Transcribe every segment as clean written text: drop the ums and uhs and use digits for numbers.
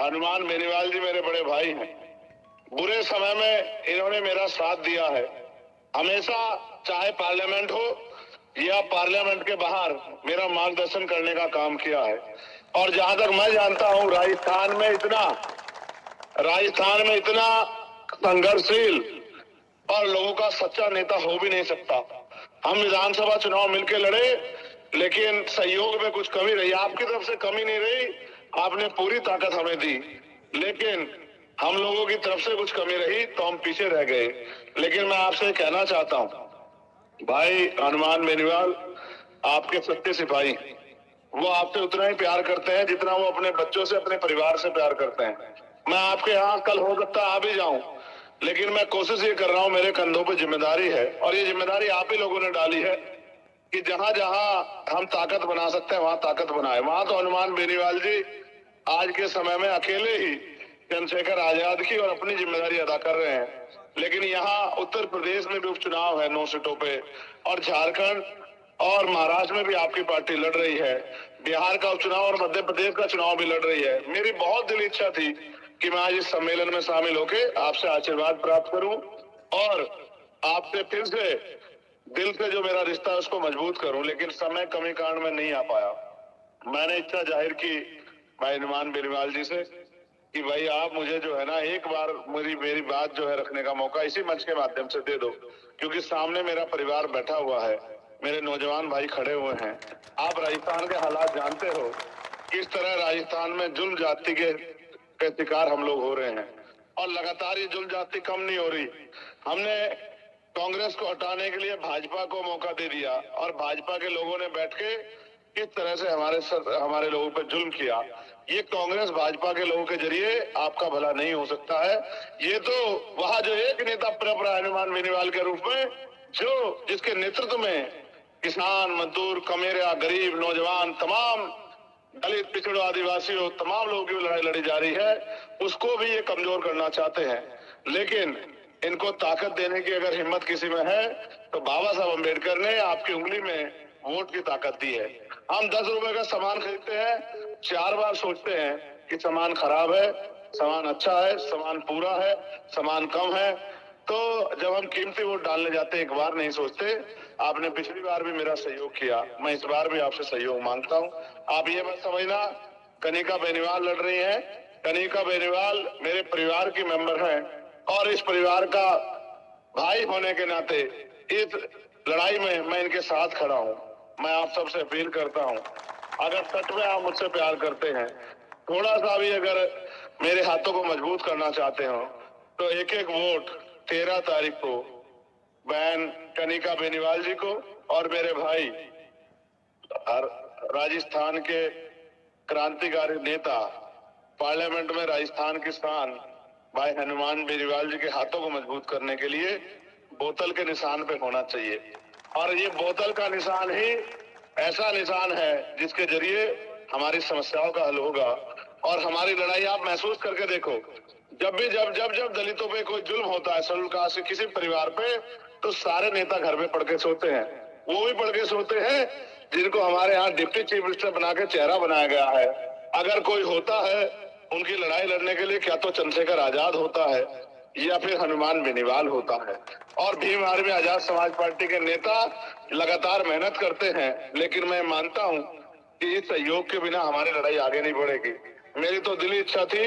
हनुमान बेनीवाल जी मेरे बड़े भाई हैं। बुरे समय में इन्होंने मेरा साथ दिया है हमेशा, चाहे पार्लियामेंट हो या पार्लियामेंट के बाहर मेरा मार्गदर्शन करने का काम किया है। और जहां तक मैं जानता हूं, राजस्थान में इतना संघर्षशील और लोगों का सच्चा नेता हो भी नहीं सकता। हम विधानसभा चुनाव मिलकर लड़े, लेकिन सहयोग में कुछ कमी रही। आपकी तरफ से कमी नहीं रही, आपने पूरी ताकत हमें दी, लेकिन हम लोगों की तरफ से कुछ कमी रही तो हम पीछे रह गए। लेकिन मैं आपसे कहना चाहता हूं, भाई हनुमान बेनीवाल आपके सच्चे सिपाही, वो आपसे उतना ही प्यार करते हैं जितना वो अपने बच्चों से, अपने परिवार से प्यार करते हैं। मैं आपके यहाँ कल हो सकता आ भी जाऊं, लेकिन मैं कोशिश ये कर रहा हूं, मेरे कंधों पे जिम्मेदारी है और ये जिम्मेदारी आप ही लोगों ने डाली है कि जहां जहां हम ताकत बना सकते हैं वहां ताकत बनाए। वहां तो हनुमान बेनीवाल जी आज के समय में अकेले ही चंद्रशेखर आजाद की और अपनी जिम्मेदारी अदा कर रहे हैं, लेकिन यहाँ उत्तर प्रदेश में भी उपचुनाव है 9 सीटों पे, और झारखंड और महाराष्ट्र में भी आपकी पार्टी लड़ रही है, बिहार का उपचुनाव और मध्य प्रदेश का चुनाव भी लड़ रही है। मेरी बहुत दिली इच्छा थी कि मैं आज इस सम्मेलन में शामिल होके आपसे आशीर्वाद प्राप्त करूं और आपसे फिर से दिल से जो मेरा रिश्ता है उसको मजबूत करूं, लेकिन समय कमी कारण में नहीं आ पाया। मैंने इच्छा जाहिर की भाई हनुमान बेनीवाल जी से कि भाई आप मुझे जो है ना एक बार मेरी बात जो है रखने का मौका इसी मंच के माध्यम से दे दो, क्योंकि सामने मेरा परिवार बैठा हुआ है, मेरे नौजवान भाई खड़े हुए हैं। आप राजस्थान के हालात जानते हो, किस तरह राजस्थान में जुल्म जाति के शिकार हम लोग हो रहे हैं, और लगातार ये जुल्म जाति कम नहीं हो रही। हमने कांग्रेस को हटाने के लिए भाजपा को मौका दे दिया और भाजपा के लोगों ने बैठ के किस तरह से हमारे लोगों पर जुल्म किया। ये कांग्रेस भाजपा के लोगों के जरिए आपका भला नहीं हो सकता है। ये तो वहां जो एक नेता प्रप रहा हनुमान बेनीवाल के रूप में, जो जिसके नेतृत्व में किसान, मजदूर, कमेरिया, गरीब, नौजवान, तमाम दलित, पिछड़ों, आदिवासियों, तमाम लोगों की लड़ाई लड़ी जा रही है, उसको भी ये कमजोर करना चाहते हैं। लेकिन इनको ताकत देने की अगर हिम्मत किसी में है तो बाबा साहब अम्बेडकर ने आपकी उंगली में वोट की ताकत दी है। हम 10 रुपए का सामान खरीदते हैं, 4 बार सोचते हैं कि सामान खराब है, सामान अच्छा है, सामान पूरा है, सामान कम है। तो जब हम कीमती वोट डालने जाते हैं एक बार नहीं सोचते। आपने पिछली बार भी मेरा सहयोग किया, मैं इस बार भी आपसे सहयोग मांगता हूँ। आप ये मत समझना कनिका बेनीवाल लड़ रही हैं। कनिका बेनीवाल मेरे परिवार की मेंबर हैं और इस परिवार का भाई होने के नाते इस लड़ाई में मैं इनके साथ खड़ा हूँ। मैं आप सबसे अपील करता हूँ, अगर सच में आप मुझसे प्यार करते हैं, थोड़ा सा भी अगर मेरे हाथों को मजबूत करना चाहते हो, तो एक एक वोट 13 तारीख को बहन कनिका बेनीवाल जी को और मेरे भाई राजस्थान के क्रांतिकारी नेता, पार्लियामेंट में राजस्थान की शान भाई हनुमान बेनीवाल जी के हाथों को मजबूत करने के लिए बोतल के निशान पे होना चाहिए। और ये बोतल का निशान ही ऐसा निशान है जिसके जरिए हमारी समस्याओं का हल होगा। और हमारी लड़ाई आप महसूस करके देखो, जब भी जब जब जब दलितों पे कोई जुल्म होता है, शेड्यूल कास्ट के किसी परिवार पे, तो सारे नेता घर में पढ़ के सोते हैं। वो भी पढ़ के सोते हैं जिनको हमारे यहाँ डिप्टी चीफ मिनिस्टर बना के चेहरा बनाया गया है। अगर कोई होता है उनकी लड़ाई लड़ने के लिए, क्या तो चंद्रशेखर आजाद होता है या फिर हनुमान बेनीवाल होता है। और भीम आर्मी आजाद समाज पार्टी के नेता लगातार मेहनत करते हैं, लेकिन मैं मानता हूं कि इस सहयोग के बिना हमारी लड़ाई आगे नहीं बढ़ेगी। मेरी तो दिली इच्छा थी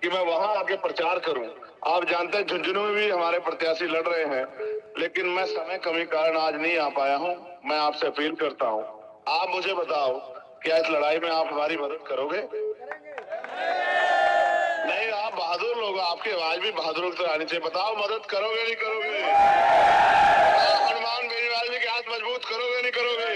कि मैं वहां आके प्रचार करूं। आप जानते हैं झुंझुनू में भी हमारे प्रत्याशी लड़ रहे हैं, लेकिन मैं समय कमी कारण आज नहीं आ पाया हूं। मैं आपसे अपील करता हूं, आप मुझे बताओ, क्या इस लड़ाई में आप हमारी मदद करोगे? नहीं, आप बहादुर लोग, आपकी आवाज भी बहादुर से आनी चाहिए। बताओ, मदद करोगे नहीं करोगे? हनुमान बेनीवाल जी के हाथ मजबूत करोगे नहीं करोगे?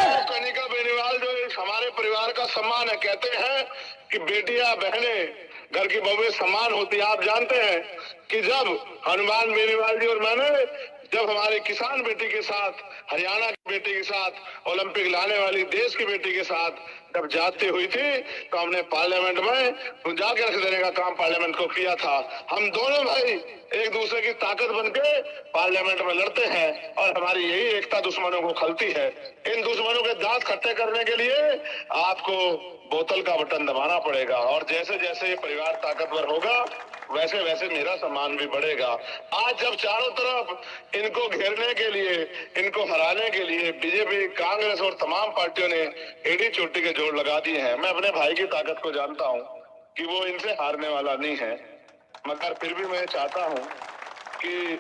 तो कनिका बेनीवाल जो हमारे परिवार का सम्मान है, कहते हैं कि बेटियां बहनें घर की बहुएं सम्मान होती है। आप जानते हैं कि जब हनुमान बेनीवाल जी और मैंने जब हमारे किसान बेटी के साथ, हरियाणा की बेटी के साथ, ओलंपिक लाने वाली देश की बेटी के साथ जब जाती हुई थी तो हमने पार्लियामेंट में जाके रख देने का काम पार्लियामेंट को किया था। हम दोनों भाई एक दूसरे की ताकत बनके पार्लियामेंट में लड़ते हैं और हमारी यही एकता दुश्मनों को खलती है। इन दुश्मनों के दांत खट्टे करने के लिए आपको बोतल का बटन दबाना पड़ेगा और जैसे जैसे ये परिवार ताकतवर होगा वैसे वैसे मेरा सम्मान भी बढ़ेगा। आज जब चारों तरफ इनको घेरने के लिए, इनको हराने के लिए बीजेपी, कांग्रेस और तमाम पार्टियों ने एड़ी चोटी के जोड़ लगा दिए हैं, मैं अपने भाई की ताकत को जानता हूं कि वो इनसे हारने वाला नहीं है। मगर फिर भी मैं चाहता हूं कि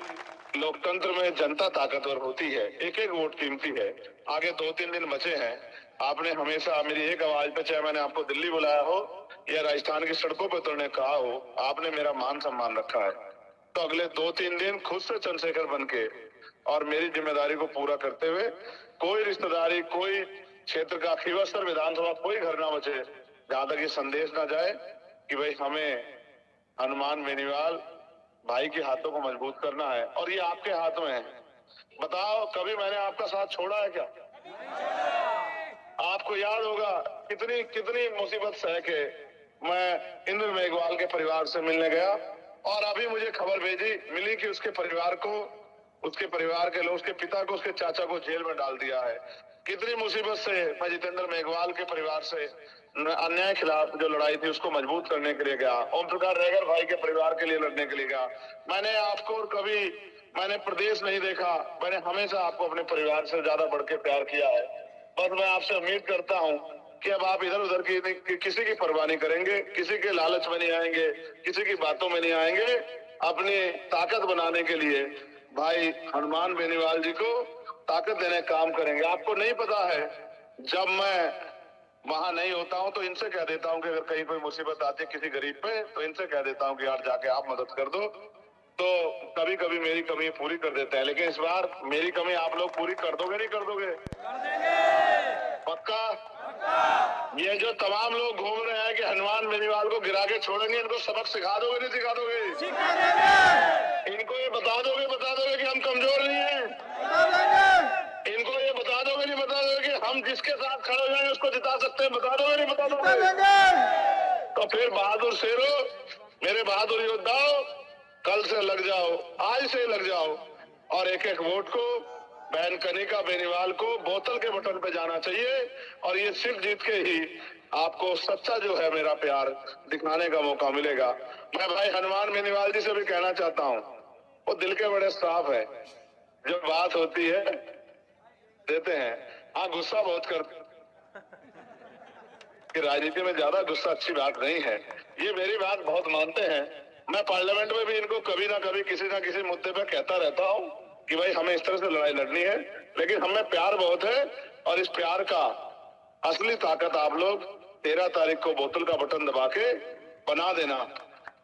लोकतंत्र में जनता ताकतवर होती है, एक एक वोट कीमती है। आगे 2-3 दिन बचे हैं। आपने हमेशा मेरी एक आवाज पे, चाहे मैंने आपको दिल्ली बुलाया हो या राजस्थान की सड़कों पर उतरने कहा हो, आपने मेरा मान सम्मान रखा है। तो अगले 2-3 दिन खुद से चंद्रशेखर बनके और मेरी जिम्मेदारी को पूरा करते हुए, कोई रिश्तेदारी, कोई क्षेत्र का खीवस्तर विधानसभा कोई घर ना बचे जहां तक ये संदेश ना जाए कि भाई हमें हनुमान बेनीवाल भाई के हाथों को मजबूत करना है और ये आपके हाथ में है। बताओ कभी मैंने आपका साथ छोड़ा है क्या? आपको याद होगा कितनी कितनी मुसीबत सह के मैं इंद्र मेघवाल के परिवार से मिलने गया और अभी मुझे खबर मिली कि उसके परिवार को, उसके परिवार के लोग, उसके पिता को, उसके चाचा को जेल में डाल दिया है। कितनी मुसीबत से मैं जितेंद्र मेघवाल के परिवार से अन्याय खिलाफ जो लड़ाई थी उसको मजबूत करने के लिए गया। ओम प्रकाश रैगर भाई के परिवार के लिए लड़ने के लिए गया। मैंने आपको कभी मैंने प्रदेश नहीं देखा, मैंने हमेशा आपको अपने परिवार से ज्यादा बढ़ के प्यार किया है। बस मैं आपसे उम्मीद करता हूँ कि अब आप इधर उधर की किसी की परवाह नहीं करेंगे, किसी के लालच में नहीं आएंगे, किसी की बातों में नहीं आएंगे। अपनी ताकत बनाने के लिए भाई हनुमान बेनीवाल जी को ताकत देने का काम करेंगे। आपको नहीं पता है, जब मैं वहां नहीं होता हूं तो इनसे कह देता हूं कि अगर कहीं कोई मुसीबत आती है किसी गरीब पे तो इनसे कह देता हूं कि यार जाके आप मदद कर दो। तो कभी कभी मेरी कमी पूरी कर देते हैं, लेकिन इस बार मेरी कमी आप लोग पूरी कर दोगे नहीं कर दोगे? कर देंगे। पक्का? ये जो तमाम लोग घूम रहे हैं कि हनुमान बेनीवाल को गिरा के छोड़ेंगे, इनको सबक सिखा दोगे नहीं सिखा दोगे? सिखा देंगे। इनको ये बता दोगे कि हम कमजोर नहीं है? इनको ये बता दोगे नहीं बता दोगे कि हम जिसके साथ खड़े हो जाएंगे उसको जिता सकते हैं? बता दोगे नहीं बता दोगे? तो फिर बहादुर शेरों, मेरे बहादुर योद्धाओं, कल से लग जाओ, आज से लग जाओ और एक एक वोट को बहन कनिका बेनीवाल को बोतल के बटन पे जाना चाहिए और ये सिर्फ जीत के ही आपको सच्चा जो है मेरा प्यार दिखाने का मौका मिलेगा। मैं भाई हनुमान बेनीवाल जी से भी कहना चाहता हूँ, वो दिल के बड़े साफ है, जब बात होती है देते हैं। हाँ, गुस्सा बहुत करते कि राजनीति में ज्यादा गुस्सा अच्छी बात नहीं है, ये मेरी बात बहुत मानते हैं। मैं पार्लियामेंट में भी इनको कभी ना कभी किसी ना किसी मुद्दे पे कहता रहता हूँ कि भाई हमें इस तरह से लड़ाई लड़नी है, लेकिन हमें प्यार बहुत है और इस प्यार का असली ताकत आप लोग 13 तारीख को बोतल का बटन दबा के बना देना।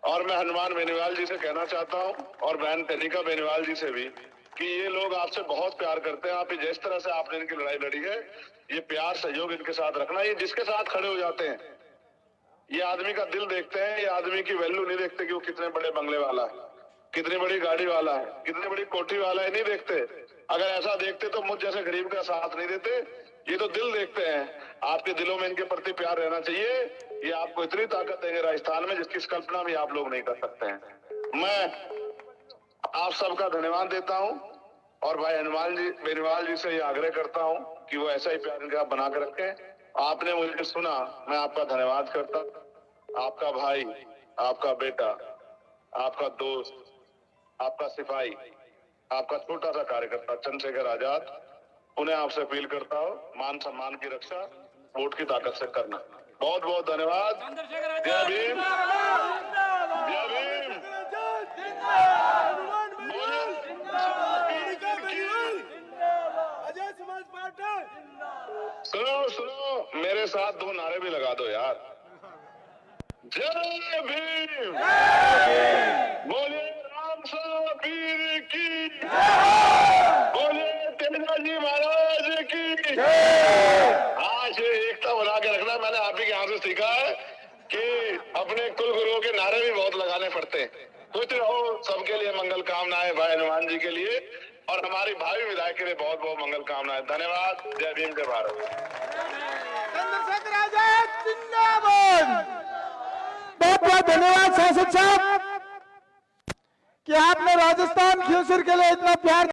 और मैं हनुमान बेनीवाल जी से कहना चाहता हूँ और बहन कनिका बेनीवाल जी से भी कि ये लोग आपसे बहुत प्यार करते हैं। आप जिस तरह से आपने इनकी लड़ाई लड़ी है, ये प्यार सहयोग इनके साथ रखना। ये जिसके साथ खड़े हो जाते हैं, ये आदमी का दिल देखते हैं, ये आदमी की वैल्यू नहीं देखते कि वो कितने बड़े बंगले वाला है, कितनी बड़ी गाड़ी वाला है, कितनी बड़ी कोठी वाला है, नहीं देखते। अगर ऐसा देखते तो मुझ जैसे गरीब का साथ नहीं देते। ये तो दिल देखते हैं। आपके दिलों में इनके प्रति प्यार रहना चाहिए। ये आपको इतनी ताकत देंगे राजस्थान में जिसकी कल्पना भी आप लोग नहीं कर सकते हैं। मैं आप सबका धन्यवाद देता हूँ और भाई हनुमान जी बेनीवाल जी से ये आग्रह करता हूँ कि वो ऐसा ही प्यार इनका बना कर रखें। आपने मुझे सुना, मैं आपका धन्यवाद करता हूँ। आपका भाई, आपका बेटा, आपका दोस्त, आपका सिपाही, आपका छोटा सा कार्यकर्ता चंद्रशेखर आजाद, उन्हें आपसे अपील करता हूँ, मान सम्मान की रक्षा वोट की ताकत से करना। बहुत बहुत धन्यवाद। जय भीम, जय भीम। सुनो सुनो, मेरे साथ 2 नारे भी लगा दो यार। जय भीम, बोलिए राम पीर की, बोलिए तेनाजी महाराज की। आज एकता बना के रखना। मैंने आप ही के यहाँ से सीखा है कि अपने कुल गुरुओं के नारे भी बहुत लगाने पड़ते हैं। कुछ रहो, सबके लिए मंगल कामनाएं भाई हनुमान जी के लिए। और मंगल कामनाएं। धन्यवाद। जय भीम, जय भारत। चंद्रशेखर आजाद जिंदाबाद। बहुत बहुत धन्यवाद शासक साहब कि आपने राजस्थान खियोसर के लिए इतना प्यार